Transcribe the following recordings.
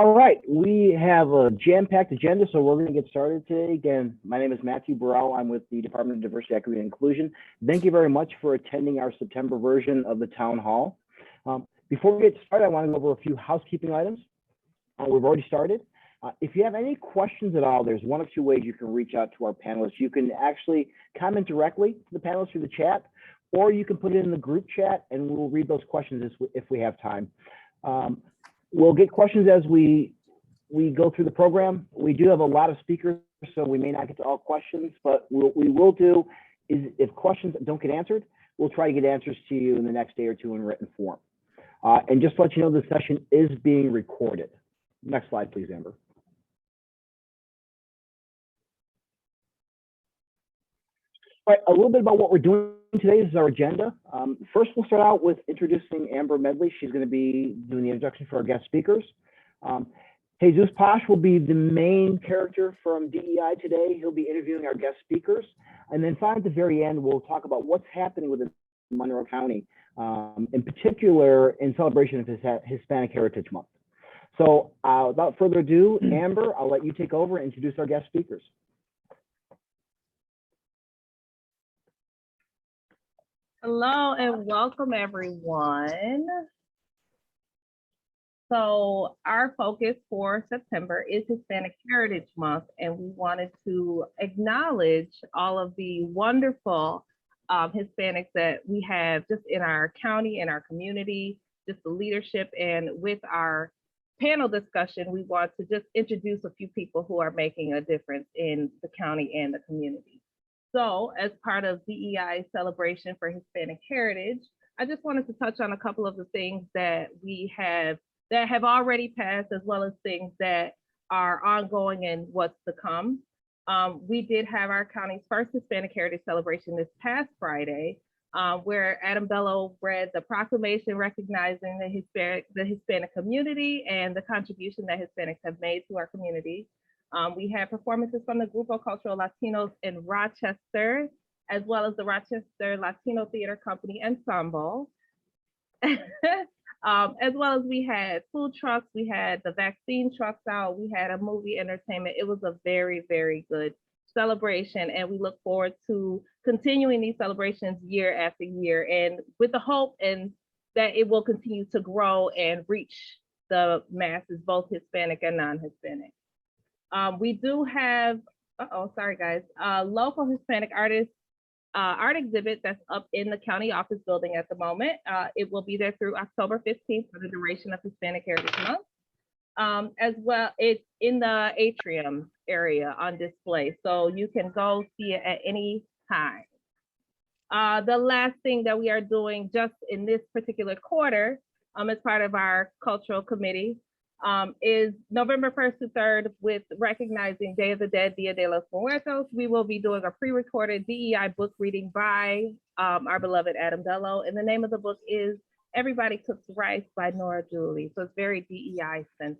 All right, we have a jam-packed agenda, so we're going to get started today. Again, my name is Matthew Burrell. I'm with the Department of Diversity, Equity, and Inclusion. Thank you very much for attending our September version of the Town Hall. Before we get started, I want to go over a few housekeeping items. We've already started. If you have any questions at all, there's one of two ways you can reach out to our panelists. You can actually comment directly to the panelists through the chat, or you can put it in the group chat and we'll read those questions if we have time. We'll get questions as we go through the program. We do have a lot of speakers, so we may not get to all questions, but what we will do is if questions don't get answered, we'll try to get answers to you in the next day or two in written form. And just to let you know, the session is being recorded. Next slide, please, Amber. All right, a little bit about what we're doing today. This is our agenda. First, we'll start out with introducing Amber Medley. She's going to be doing the introduction for our guest speakers. Jesus Paesch will be the main character from DEI today. He'll be interviewing our guest speakers. And then finally, at the very end, we'll talk about what's happening within Monroe County, in particular in celebration of Hispanic Heritage Month. So without further ado, Amber, I'll let you take over and introduce our guest speakers. Hello and welcome, everyone. So our focus for September is Hispanic Heritage Month, and we wanted to acknowledge all of the wonderful Hispanics that we have just in our county and our community, just the leadership. And with our panel discussion, we want to just introduce a few people who are making a difference in the county and the community. So as part of DEI celebration for Hispanic Heritage, I just wanted to touch on a couple of the things that we have that have already passed, as well as things that are ongoing and what's to come. We did have our county's first Hispanic Heritage celebration this past Friday, where Adam Bello read the proclamation recognizing the Hispanic community and the contribution that Hispanics have made to our community. We had performances from the Grupo Cultural Latinos in Rochester, as well as the Rochester Latino Theater Company Ensemble. As well as we had food trucks, we had the vaccine trucks out, we had a movie entertainment. It was a very, very good celebration, and we look forward to continuing these celebrations year after year, and with the hope and that it will continue to grow and reach the masses, both Hispanic and non-Hispanic. We do have, sorry guys, local Hispanic artists art exhibit that's up in the county office building at the moment. It will be there through October 15th for the duration of Hispanic Heritage Month. As well, it's in the atrium area on display, so you can go see it at any time. The last thing that we are doing just in this particular quarter, as part of our cultural committee, is November 1st to 3rd with recognizing Day of the Dead, Dia de los Muertos. We will be doing a pre-recorded DEI book reading by our beloved Adam Bello. And the name of the book is Everybody Cooks Rice by Nora Julie. So it's very DEI centered.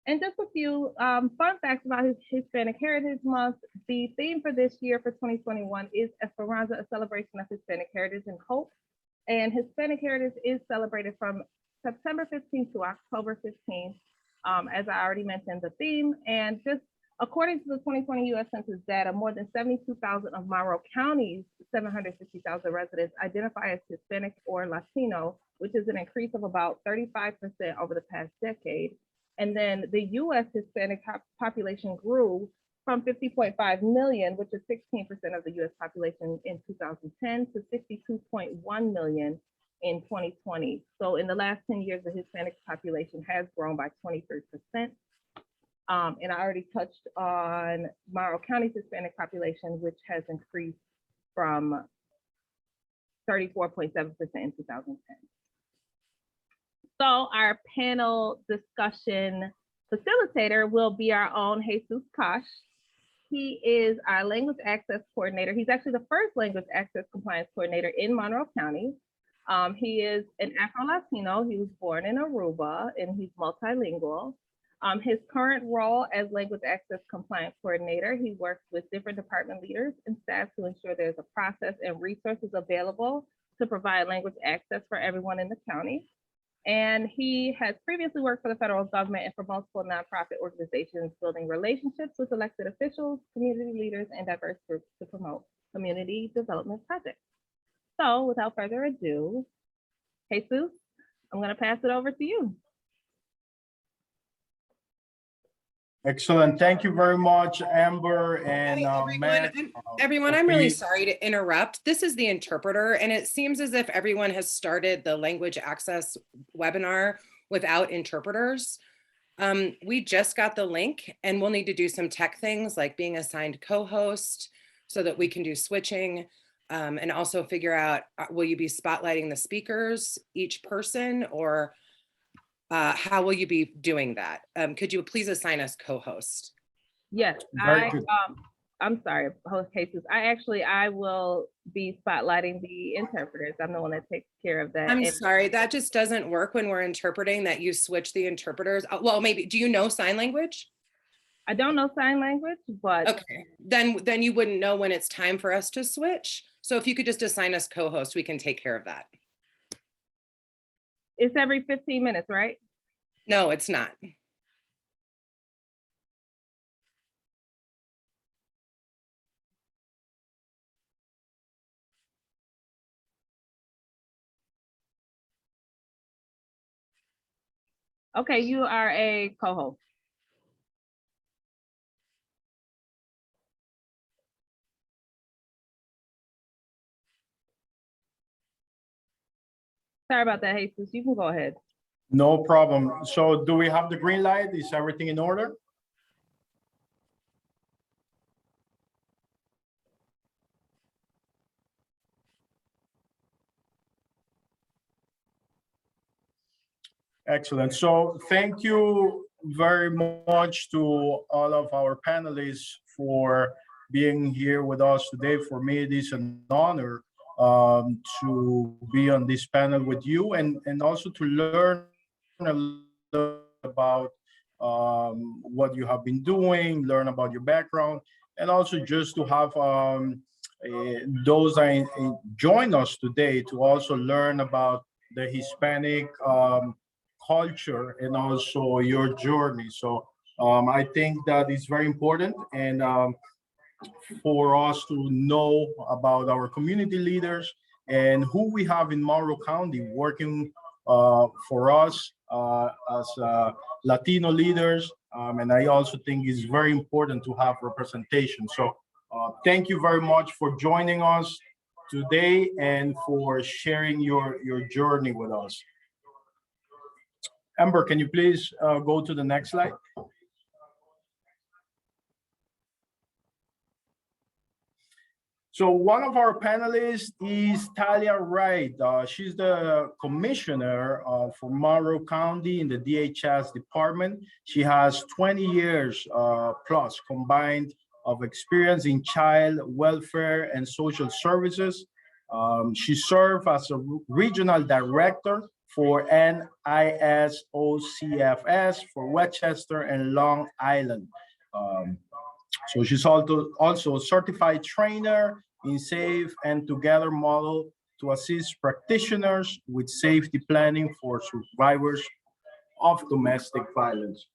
And just a few fun facts about Hispanic Heritage Month. The theme for this year for 2021 is Esperanza, a celebration of Hispanic heritage and hope. And Hispanic heritage is celebrated from September 15th to October 15th, as I already mentioned the theme. And just according to the 2020 U.S. Census data, more than 72,000 of Monroe County's 750,000 residents identify as Hispanic or Latino, which is an increase of about 35% over the past decade. And then the U.S. Hispanic population grew from 50.5 million, which is 16% of the U.S. population in 2010, to 62.1 million in 2020. So in the last 10 years, the Hispanic population has grown by 23%. And I already touched on Monroe County's Hispanic population, which has increased from 34.7% in 2010. So our panel discussion facilitator will be our own Jesus Paesch. He is our language access coordinator. He's actually the first language access compliance coordinator in Monroe County. He is an Afro-Latino. He was born in Aruba and he's multilingual. His current role as language access compliance coordinator, he works with different department leaders and staff to ensure there's a process and resources available to provide language access for everyone in the county. And he has previously worked for the federal government and for multiple nonprofit organizations, building relationships with elected officials, community leaders, and diverse groups to promote community development projects. So without further ado, Jesus, I'm going to pass it over to you. Excellent. Thank you very much, Amber and Matt. Everyone, I'm really sorry to interrupt. This is the interpreter, and it seems as if everyone has started the language access webinar without interpreters. We just got the link, and we'll need to do some tech things like being assigned co-host so that we can do switching, and also figure out, will you be spotlighting the speakers, each person, or how will you be doing that? Could you please assign us co-host? Yes, I'm sorry, host Jesus. I will be spotlighting the interpreters. I'm the one that takes care of that. I'm sorry, that just doesn't work when we're interpreting, that you switch the interpreters. Well, maybe, do you know sign language? I don't know sign language, but okay, then you wouldn't know when it's time for us to switch. So if you could just assign us co-host, we can take care of that. It's every 15 minutes, right? No, it's not. Okay, you are a co-host. Sorry about that, Jesus. You can go ahead. No problem. So do we have the green light? Is everything in order? Excellent. So thank you very much to all of our panelists for being here with us today. For me, it is an honor to be on this panel with you and also to learn a little about what you have been doing, learn about your background, and also just to have those that join us today to also learn about the Hispanic culture and also your journey. So I think that is very important, and for us to know about our community leaders and who we have in Monroe County working for us as Latino leaders. And I also think it's very important to have representation. So thank you very much for joining us today and for sharing your journey with us. Amber, can you please go to the next slide? So one of our panelists is THALIA WRIGHT. She's the commissioner for Monroe County in the DHS department. She has 20 years plus combined of experience in child welfare and social services. She served as a regional director for NISOCFS for Westchester and Long Island. So she's also a certified trainer in SAFE and Together model to assist practitioners with safety planning for survivors of domestic violence.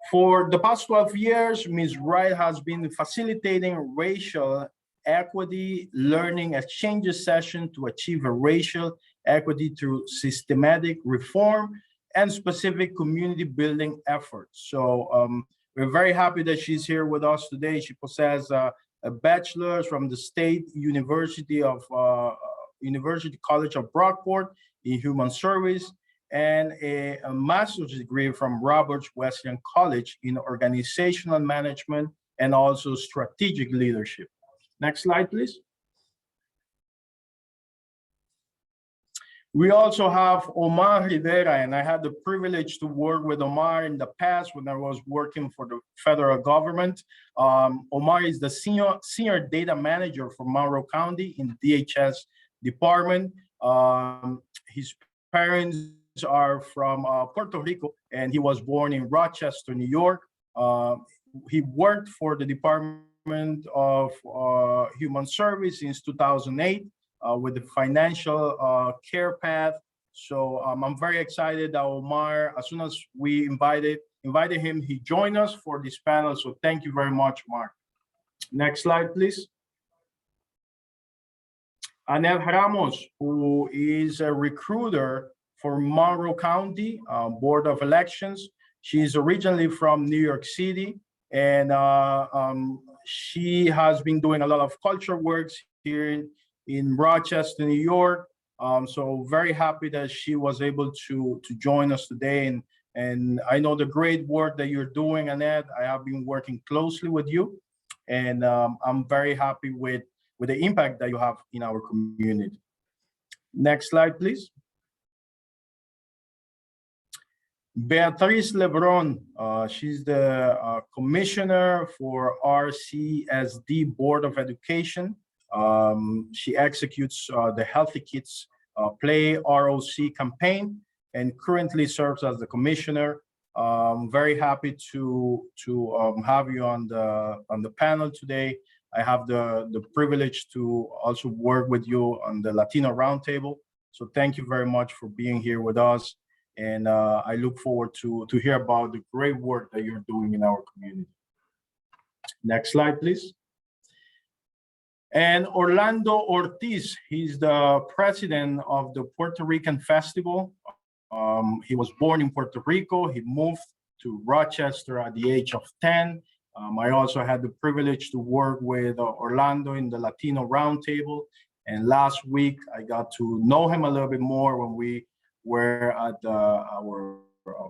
For the past 12 years, Ms. Wright has been facilitating racial equity learning exchanges session to achieve a racial equity through systematic reform and specific community building efforts. So we're very happy that she's here with us today. She possesses a bachelor's from the State University of University College of Brockport in Human Service and a master's degree from Roberts Wesleyan College in organizational management and also strategic leadership. Next slide, please. We also have Omar Rivera, and I had the privilege to work with Omar in the past when I was working for the federal government. Omar is the senior data manager for Monroe County in the DHS department. His parents are from Puerto Rico, and he was born in Rochester, New York. He worked for the Department of Human Service since 2008. With the financial care path So I'm very excited that Omar, as soon as we invited him, he joined us for this panel. So thank you very much, Mark. Next slide, please. Annette Ramos, who is a recruiter for Monroe County Board of Elections. She's originally from New York City, and she has been doing a lot of culture works here in Rochester, New York. So very happy that she was able to join us today. And I know the great work that you're doing, Annette. I have been working closely with you, and I'm very happy with the impact that you have in our community. Next slide, please. BEATRIZ LEBRON, she's the commissioner for RCSD Board of Education. She executes the Healthy Kids Play ROC campaign and currently serves as the commissioner. Very happy to have you on the panel today. I have the privilege to also work with you on the Latino Roundtable. So thank you very much for being here with us. And I look forward to hear about the great work that you're doing in our community. Next slide, please. And Orlando Ortiz, he's the president of the Puerto Rican Festival. He was born in Puerto Rico. He moved to Rochester at the age of 10. I also had the privilege to work with Orlando in the Latino Roundtable. And last week, I got to know him a little bit more when we were at our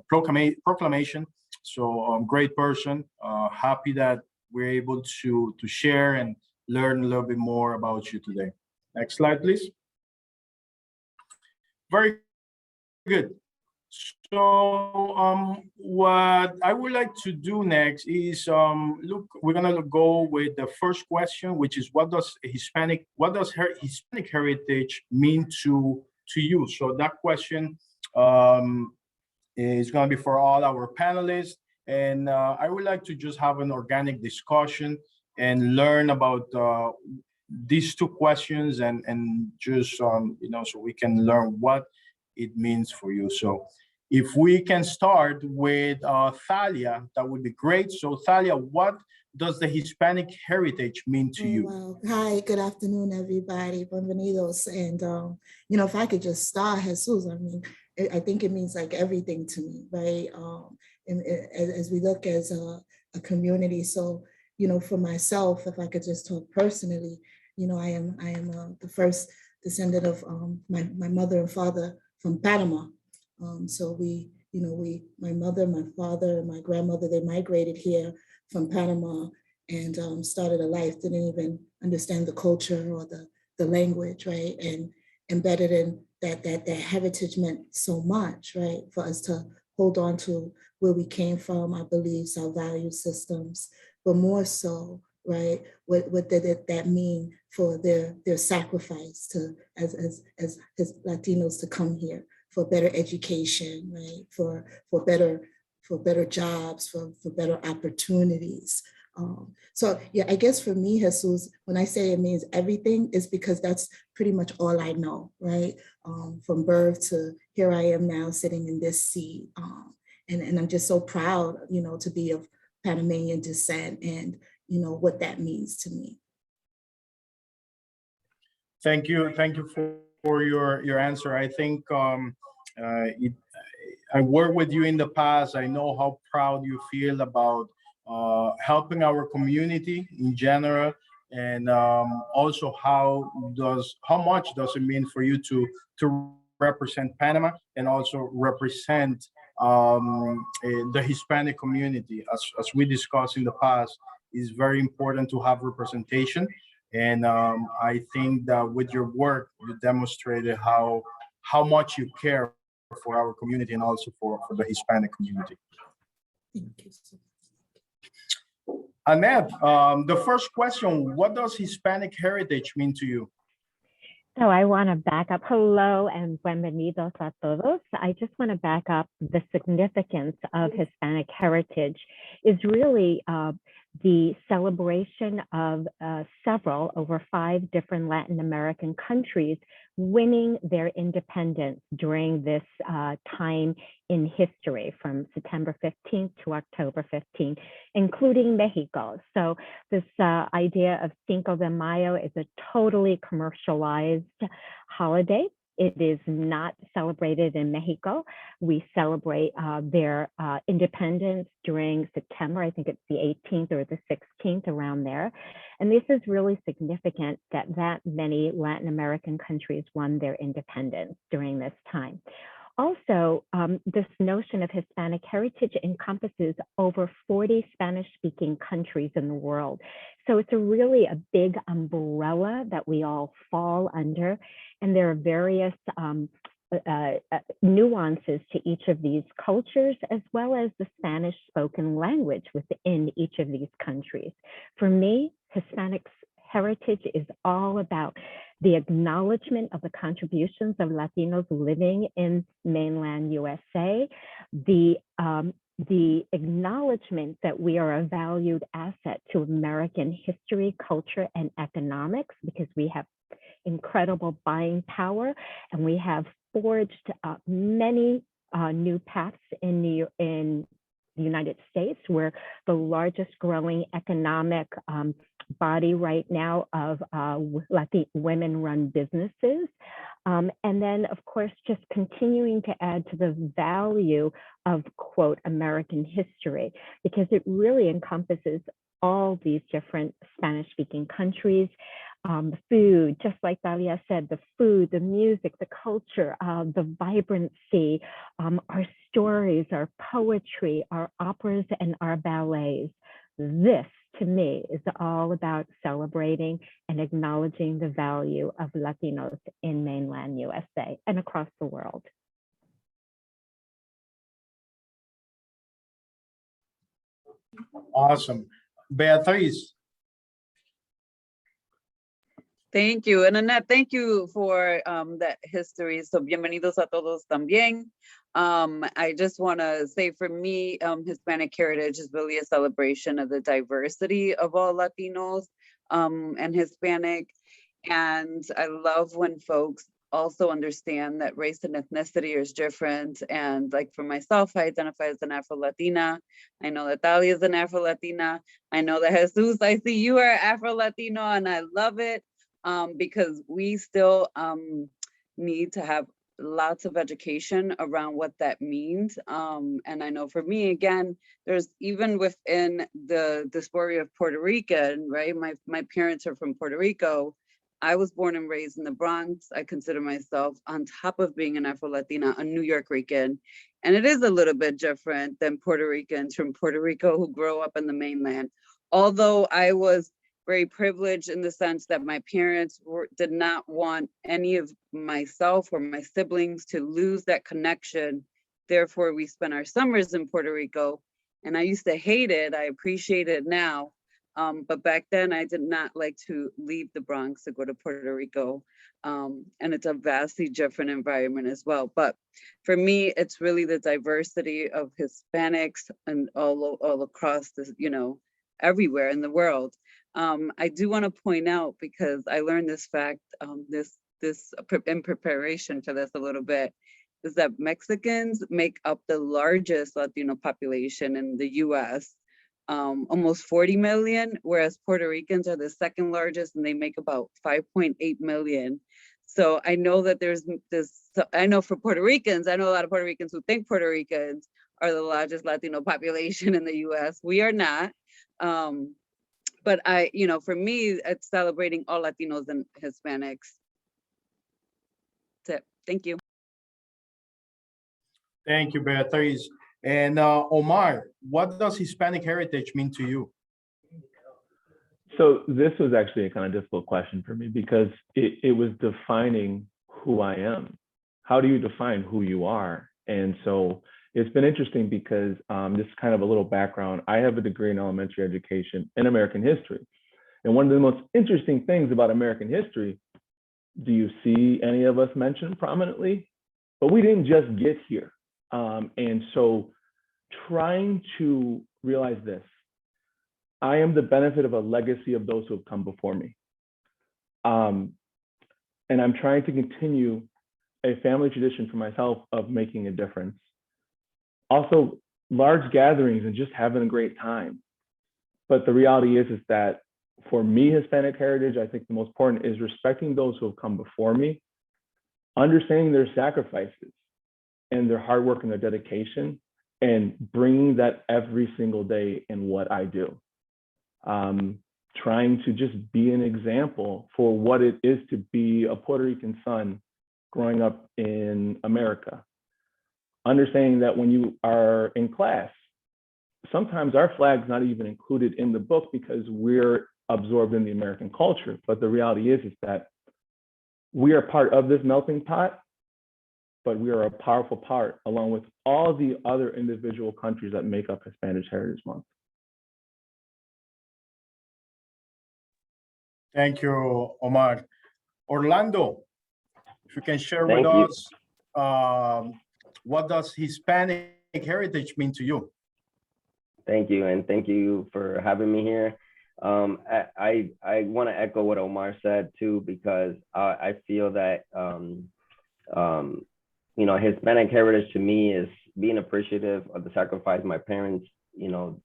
proclamation. So great person, happy that we're able to share and learn a little bit more about you today. Next slide, please. Very good. So what I would like to do next is, look, we're gonna go with the first question, which is what does Hispanic heritage mean to you? So that question is gonna be for all our panelists. And I would like to just have an organic discussion and learn about these two questions and just, you know, so we can learn what it means for you. So if we can start with Thalia, that would be great. So Thalia, what does the Hispanic heritage mean to you? Wow. Hi, good afternoon, everybody. Bienvenidos. And, you know, if I could just start, Jesus, I mean, I think it means like everything to me, right? And as we look as a community. So, you know, for myself, if I could just talk personally, you know, I am the first descendant of my mother and father from Panama. So my mother, my father, and my grandmother, they migrated here from Panama and started a life, didn't even understand the culture or the language, right? And embedded in that heritage meant so much, right? For us to hold on to where we came from, our beliefs, our value systems, but more so, right? What did that mean for their sacrifice to as Latinos to come here for better education, right? For better jobs, for better opportunities. So yeah, I guess for me, Jesus, when I say it means everything, is because that's pretty much all I know, right? From birth to here I am now sitting in this seat. And I'm just so proud, you know, to be of Panamanian descent and, you know, what that means to me. Thank you for your answer. I think I worked with you in the past. I know how proud you feel about helping our community in general, and also how much does it mean for you to represent Panama and also represent the Hispanic community. As we discussed in the past, it's very important to have representation. And I think that with your work, you demonstrated how much you care for our community and also for the Hispanic community. Thank you so much. Annette, the first question, what does Hispanic heritage mean to you? So I want to back up. Hello and bienvenidos a todos. I just want to back up. The significance of Hispanic heritage is really the celebration of several, over 5 different Latin American countries winning their independence during this time in history from September 15th to October 15th, including Mexico. So this idea of Cinco de Mayo is a totally commercialized holiday. It is not celebrated in Mexico. We celebrate their independence during September. I think it's the 18th or the 16th, around there. And this is really significant that many Latin American countries won their independence during this time. Also, this notion of Hispanic heritage encompasses over 40 Spanish-speaking countries in the world. So it's really a big umbrella that we all fall under. And there are various nuances to each of these cultures, as well as the Spanish spoken language within each of these countries. For me, Hispanic heritage is all about the acknowledgement of the contributions of Latinos living in mainland USA, the acknowledgement that we are a valued asset to American history, culture, and economics, because we have incredible buying power, and we have forged many new paths in the United States. We're the largest growing economic body right now of Latin women-run businesses. And then, of course, just continuing to add to the value of, quote, American history, because it really encompasses all these different Spanish-speaking countries. The food, just like Thalia said, the food, the music, the culture, the vibrancy, our stories, our poetry, our operas, and our ballets. This, to me, is all about celebrating and acknowledging the value of Latinos in mainland USA and across the world. Awesome. Beatriz. Thank you. And Annette, thank you for that history. So bienvenidos a todos también. I just want to say, for me, Hispanic heritage is really a celebration of the diversity of all Latinos and Hispanic. And I love when folks also understand that race and ethnicity is different. And like for myself, I identify as an Afro-Latina. I know that Thalia is an Afro-Latina. I know that Jesus, I see you are Afro-Latino, and I love it. Because we still need to have lots of education around what that means. And I know for me, again, there's even within the diaspora of Puerto Rican, right? My parents are from Puerto Rico. I was born and raised in the Bronx. I consider myself, on top of being an Afro-Latina, a New York Rican. And it is a little bit different than Puerto Ricans from Puerto Rico who grow up in the mainland. Although I was very privileged in the sense that my parents did not want any of myself or my siblings to lose that connection. Therefore, we spent our summers in Puerto Rico, and I used to hate it. I appreciate it now. But back then I did not like to leave the Bronx to go to Puerto Rico. And it's a vastly different environment as well. But for me, it's really the diversity of Hispanics and all across this, everywhere in the world. I do want to point out, because I learned this fact, in preparation for this a little bit, is that Mexicans make up the largest Latino population in the US, almost 40 million, whereas Puerto Ricans are the second largest, and they make about 5.8 million. So I know that there's this, I know for Puerto Ricans, I know a lot of Puerto Ricans who think Puerto Ricans are the largest Latino population in the US. We are not. But for me, it's celebrating all Latinos and Hispanics. That's it. Thank you. Thank you, Beatriz. And Omar, what does Hispanic heritage mean to you? So this was actually a kind of difficult question for me, because it was defining who I am. How do you define who you are? And so it's been interesting because this is kind of a little background. I have a degree in elementary education in American history. And one of the most interesting things about American history, do you see any of us mentioned prominently? But we didn't just get here. And so trying to realize this, I am the benefit of a legacy of those who have come before me. And I'm trying to continue a family tradition for myself of making a difference. Also, large gatherings and just having a great time. But the reality is that for me, Hispanic heritage, I think the most important is respecting those who have come before me, understanding their sacrifices and their hard work and their dedication, and bringing that every single day in what I do. Trying to just be an example for what it is to be a Puerto Rican son growing up in America. Understanding that when you are in class, sometimes our flag's not even included in the book because we're absorbed in the American culture. But the reality is that we are part of this melting pot, but we are a powerful part along with all the other individual countries that make up Hispanic Heritage Month. Thank you, Omar. Orlando, if you can share with Thank you. us, what does Hispanic heritage mean to you? Thank you, and thank you for having me here. I want to echo what Omar said too, because I feel that you know, Hispanic heritage to me is being appreciative of the sacrifice my parents, you know,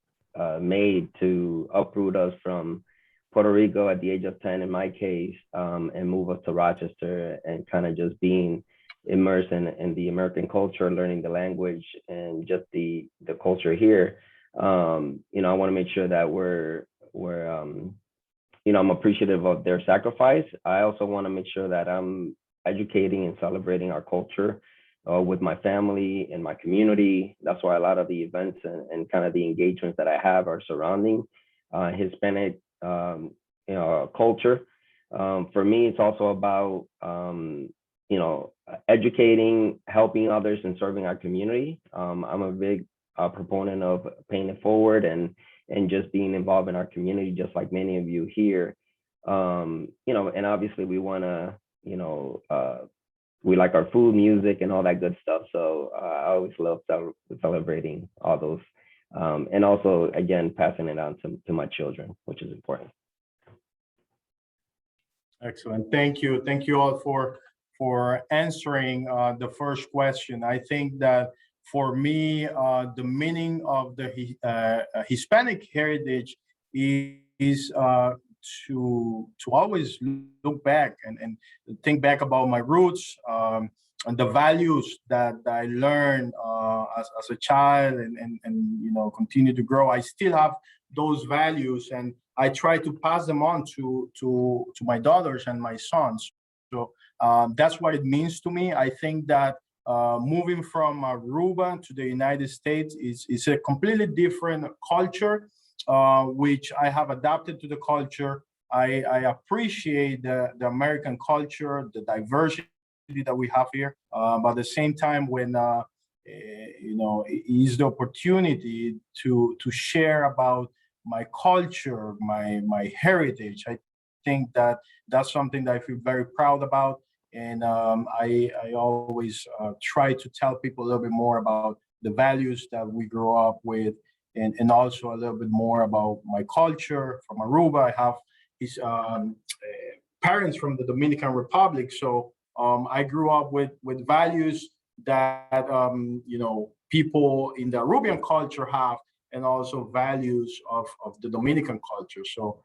made to uproot us from Puerto Rico at the age of 10 in my case, and move us to Rochester, and kind of just being immersed in the American culture, learning the language and just the culture here. You know, I want to make sure that we're you know, I'm appreciative of their sacrifice. I also want to make sure that I'm educating and celebrating our culture with my family and my community. That's why a lot of the events and kind of the engagements that I have are surrounding Hispanic you know, culture. For me, it's also about you know, educating, helping others, and serving our community. I'm a big proponent of paying it forward and just being involved in our community, just like many of you here. You know, and obviously we want to, you know, we like our food, music, and all that good stuff. So I always love celebrating all those. And also, again, passing it on to my children, which is important. Excellent. Thank you. Thank you all for answering the first question. I think that for me, the meaning of the Hispanic heritage is to always look back and think back about my roots and the values that I learned as a child, and you know, continue to grow. I still have those values, and I try to pass them on to my daughters and my sons. So that's what it means to me. I think that moving from Aruba to the United States is a completely different culture, which I have adapted to the culture. I appreciate the American culture, the diversity that we have here. But at the same time, when you know, it is the opportunity to share about my culture, my heritage, I think that that's something that I feel very proud about. And I always try to tell people a little bit more about the values that we grew up with, and also a little bit more about my culture from Aruba. I have his parents from the Dominican Republic, so I grew up with values that you know, people in the Arubian culture have, and also values of the Dominican culture. So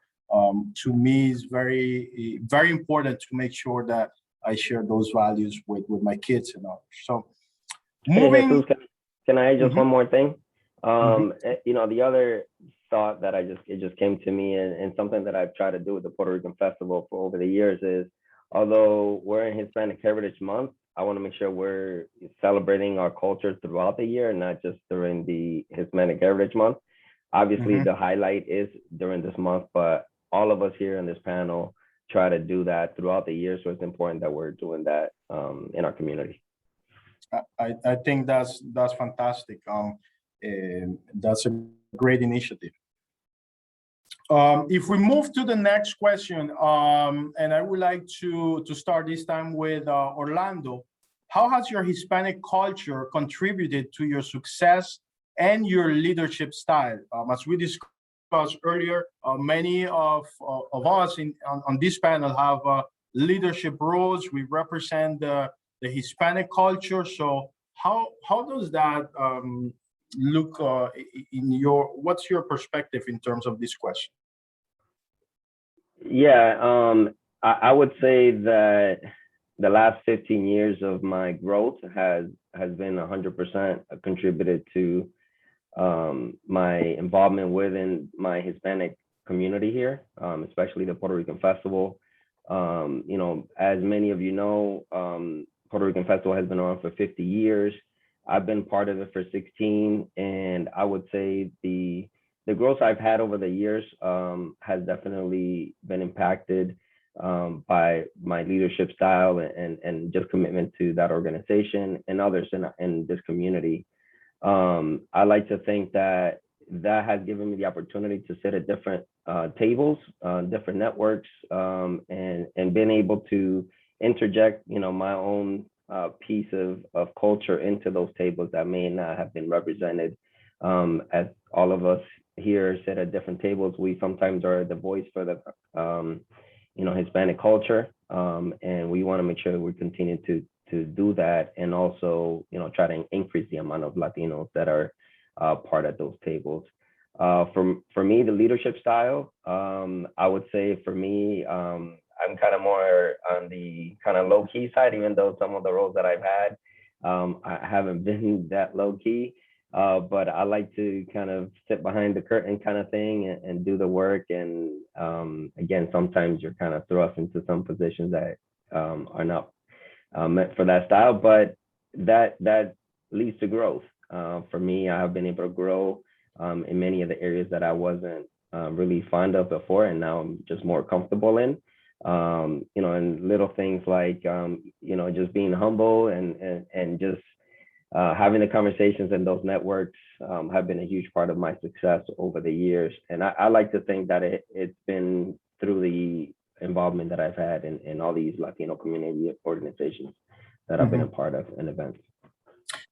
to me, it's very important to make sure that I share those values with my kids and others. So moving. Hey, Jesus, can I just one more thing? You know, the other thought that it just came to me, and something that I've tried to do with the Puerto Rican Festival for over the years is, although we're in Hispanic Heritage Month, I want to make sure we're celebrating our culture throughout the year, not just during the Hispanic Heritage Month. Obviously, the highlight is during this month, but all of us here in this panel try to do that throughout the year. So it's important that we're doing that in our community. I think that's fantastic. That's a great initiative. If we move to the next question, and I would like to start this time with Orlando. How has your Hispanic culture contributed to your success and your leadership style? As we discussed discussed earlier, many of us on this panel have leadership roles. We represent the Hispanic culture. So how does that look what's your perspective in terms of this question? Yeah, I would say that the last 15 years of my growth has been 100% contributed to my involvement within my Hispanic community here, especially the Puerto Rican Festival. You know, as many of you know, Puerto Rican Festival has been around for 50 years. I've been part of it for 16, and I would say the growth I've had over the years has definitely been impacted by my leadership style and just commitment to that organization and others in this community. I like to think that has given me the opportunity to sit at different tables, different networks, and been able to interject, you know, my own piece of culture into those tables that may not have been represented. As all of us here sit at different tables, we sometimes are the voice for the you know, Hispanic culture, and we want to make sure that we continue to do that, and also, you know, try to increase the amount of Latinos that are part of those tables. For me, the leadership style, I would say for me, I'm kind of more on the kind of low key side, even though some of the roles that I've had, I haven't been that low key. But I like to kind of sit behind the curtain kind of thing and do the work. And again, sometimes you're kind of thrust into some positions that are not meant for that style, but that leads to growth. For me, I have been able to grow in many of the areas that I wasn't really fond of before, and now I'm just more comfortable in. You know, and little things like, you know, just being humble and just having the conversations in those networks have been a huge part of my success over the years. And I like to think that it's been through the involvement that I've had in all these Latino community organizations that I've been a part of and events.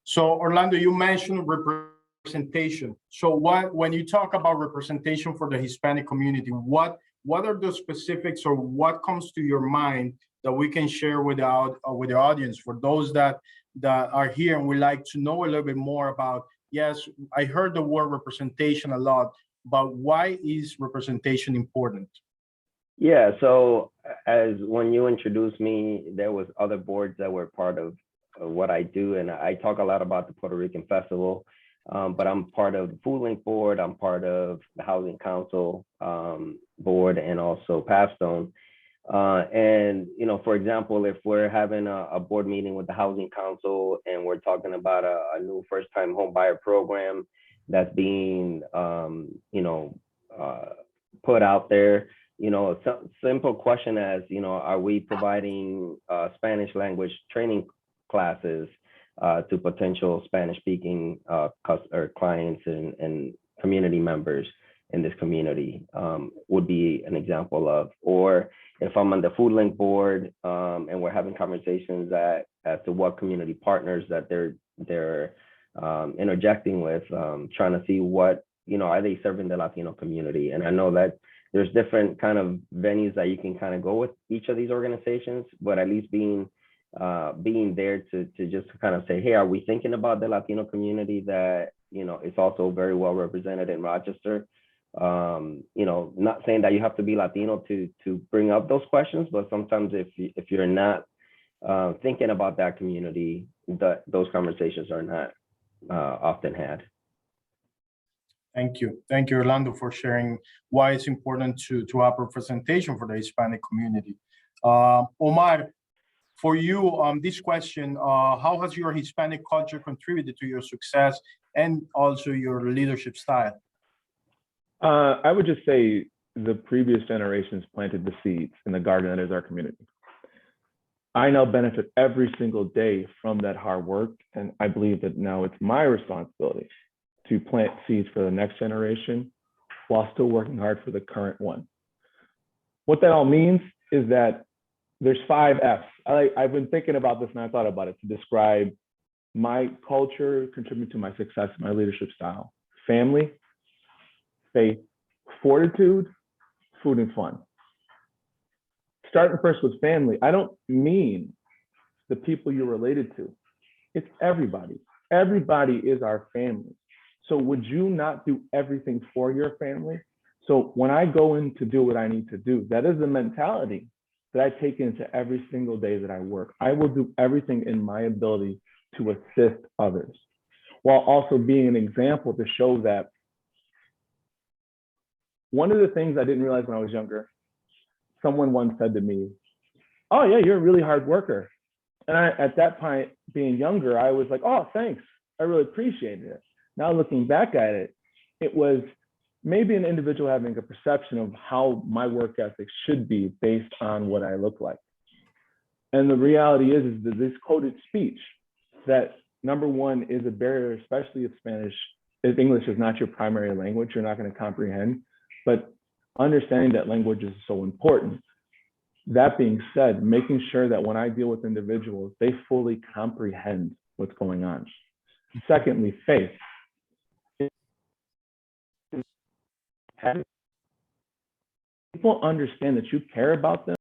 So Orlando, you mentioned representation. So when you talk about representation for the Hispanic community, what are the specifics, or what comes to your mind that we can share with the audience, for those that are here and would like to know a little bit more about? Yes, I heard the word representation a lot, but why is representation important? Yeah, so as when you introduced me, there was other boards that were part of what I do, and I talk a lot about the Puerto Rican Festival, but I'm part of the Food Link Board, I'm part of the Housing Council board, and also Pathstone. And, you know, for example, if we're having a board meeting with the Housing Council and we're talking about a new first-time home buyer program that's being, you know, put out there, you know, a simple question as, you know, are we providing Spanish language training classes to potential Spanish-speaking clients and community members in this community, would be an example of. Or if I'm on the Food Link board and we're having conversations as to what community partners that they're interjecting with, trying to see what, you know, are they serving the Latino community? And I know that there's different kind of venues that you can kind of go with each of these organizations, but at least being there to just kind of say, hey, are we thinking about the Latino community that, you know, is also very well represented in Rochester? You know, not saying that you have to be Latino to bring up those questions, but sometimes if you're not thinking about that community, those conversations are not often had. Thank you, Orlando, for sharing why it's important to have representation for the Hispanic community. Omar, for you, this question, how has your Hispanic culture contributed to your success and also your leadership style? I would just say the previous generations planted the seeds in the garden that is our community. I now benefit every single day from that hard work, and I believe that now it's my responsibility to plant seeds for the next generation while still working hard for the current one. What that all means is that there's 5 F's. I've been thinking about this and I thought about it to describe my culture, contribute to my success, my leadership style: family, faith, fortitude, food, and fun. Starting first with family, I don't mean the people you're related to. It's everybody. Everybody is our family. So would you not do everything for your family? So when I go in to do what I need to do, that is the mentality that I take into every single day that I work. I will do everything in my ability to assist others, while also being an example to show that. One of the things I didn't realize when I was younger, someone once said to me, "Oh yeah, you're a really hard worker." And at that point, being younger, I was like, "Oh, thanks. I really appreciated it." Now looking back at it, it was maybe an individual having a perception of how my work ethic should be based on what I look like. And the reality is that this coded speech, that number one is a barrier, especially if English is not your primary language, you're not going to comprehend, but understanding that language is so important. That being said, making sure that when I deal with individuals, they fully comprehend what's going on. Secondly, faith. Having people understand that you care about them